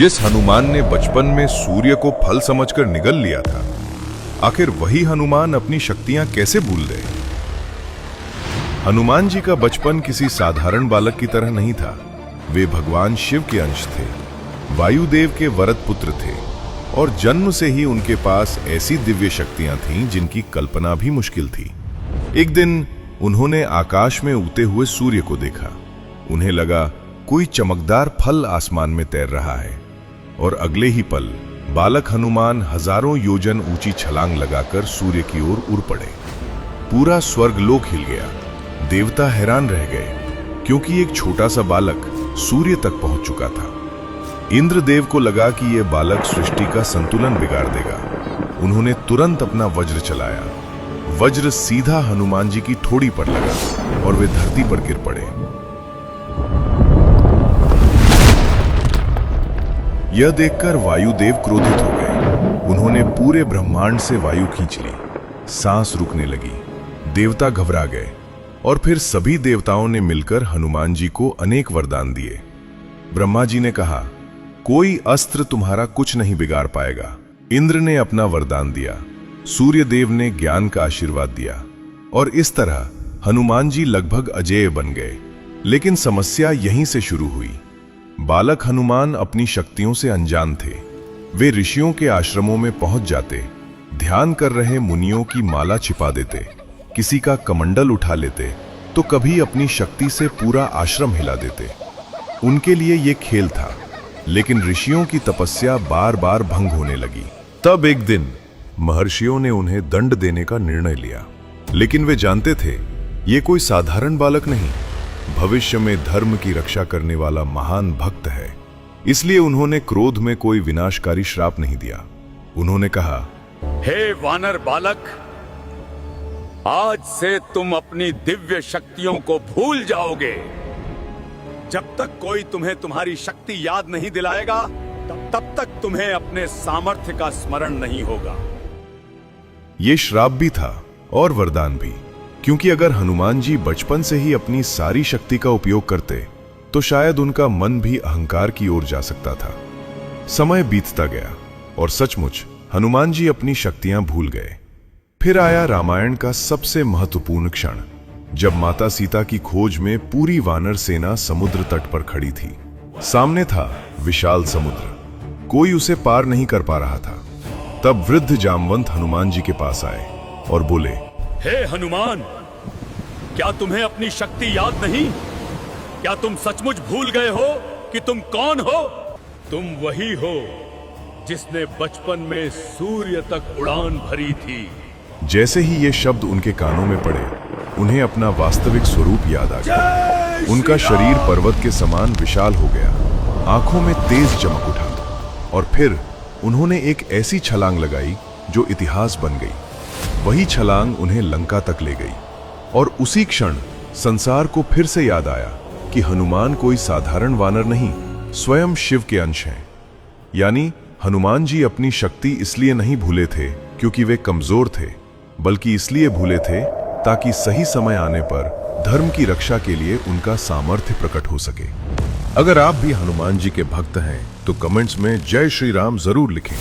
जिस हनुमान ने बचपन में सूर्य को फल समझकर निगल लिया था, आखिर वही हनुमान अपनी शक्तियां कैसे भूल गए? हनुमान जी का बचपन किसी साधारण बालक की तरह नहीं था। वे भगवान शिव के अंश थे, वायुदेव के वरद पुत्र थे और जन्म से ही उनके पास ऐसी दिव्य शक्तियां थीं जिनकी कल्पना भी मुश्किल थी। एक दिन उन्होंने आकाश में उगते हुए सूर्य को देखा। उन्हें लगा कोई चमकदार फल आसमान में तैर रहा है और अगले ही पल बालक हनुमान हजारों योजन ऊंची छलांग लगाकर सूर्य की ओर उड़ पड़े। पूरा स्वर्गलोक हिल गया। देवता हैरान रह गए क्योंकि एक छोटा सा बालक सूर्य तक पहुंच चुका था। इंद्रदेव को लगा कि यह बालक सृष्टि का संतुलन बिगाड़ देगा। उन्होंने तुरंत अपना वज्र चलाया। वज्र सीधा हनुमान जी की ठोड़ी पर लगा और वे धरती पर गिर पड़े। यह देखकर वायुदेव क्रोधित हो गए। उन्होंने पूरे ब्रह्मांड से वायु खींच ली। सांस रुकने लगी। देवता घबरा गए और फिर सभी देवताओं ने मिलकर हनुमान जी को अनेक वरदान दिए। ब्रह्मा जी ने कहा, कोई अस्त्र तुम्हारा कुछ नहीं बिगाड़ पाएगा। इंद्र ने अपना वरदान दिया। सूर्य देव ने ज्ञान का आशीर्वाद दिया और इस तरह हनुमान जी लगभग अजेय बन गए। लेकिन समस्या यहीं से शुरू हुई। बालक हनुमान अपनी शक्तियों से अनजान थे। वे ऋषियों के आश्रमों में पहुंच जाते, ध्यान कर रहे मुनियों की माला छिपा देते, किसी का कमंडल उठा लेते तो कभी अपनी शक्ति से पूरा आश्रम हिला देते। उनके लिए यह खेल था, लेकिन ऋषियों की तपस्या बार बार भंग होने लगी। तब एक दिन महर्षियों ने उन्हें दंड देने का निर्णय लिया, लेकिन वे जानते थे ये कोई साधारण बालक नहीं, भविष्य में धर्म की रक्षा करने वाला महान भक्त है। इसलिए उन्होंने क्रोध में कोई विनाशकारी श्राप नहीं दिया। उन्होंने कहा, हे वानर बालक, आज से तुम अपनी दिव्य शक्तियों को भूल जाओगे। जब तक कोई तुम्हें तुम्हारी शक्ति याद नहीं दिलाएगा, तब तक तुम्हें अपने सामर्थ्य का स्मरण नहीं होगा। यह श्राप भी था और वरदान भी, क्योंकि अगर हनुमान जी बचपन से ही अपनी सारी शक्ति का उपयोग करते तो शायद उनका मन भी अहंकार की ओर जा सकता था। समय बीतता गया और सचमुच हनुमान जी अपनी शक्तियां भूल गए। फिर आया रामायण का सबसे महत्वपूर्ण क्षण, जब माता सीता की खोज में पूरी वानर सेना समुद्र तट पर खड़ी थी। सामने था विशाल समुद्र, कोई उसे पार नहीं कर पा रहा था। तब वृद्ध जामवंत हनुमान जी के पास आए और बोले, हे हनुमान, क्या तुम्हें अपनी शक्ति याद नहीं? क्या तुम सचमुच भूल गए हो कि तुम कौन हो? तुम वही हो जिसने बचपन में सूर्य तक उड़ान भरी थी। जैसे ही ये शब्द उनके कानों में पड़े, उन्हें अपना वास्तविक स्वरूप याद आ गया। उनका शरीर पर्वत के समान विशाल हो गया, आंखों में तेज चमक उठा और फिर उन्होंने एक ऐसी छलांग लगाई जो इतिहास बन गई। वही छलांग उन्हें लंका तक ले गई और उसी क्षण संसार को फिर से याद आया कि हनुमान कोई साधारण वानर नहीं, स्वयं शिव के अंश हैं। यानी हनुमान जी अपनी शक्ति इसलिए नहीं भूले थे क्योंकि वे कमजोर थे, बल्कि इसलिए भूले थे ताकि सही समय आने पर धर्म की रक्षा के लिए उनका सामर्थ्य प्रकट हो सके। अगर आप भी हनुमान जी के भक्त हैं तो कमेंट्स में जय श्री राम जरूर लिखें।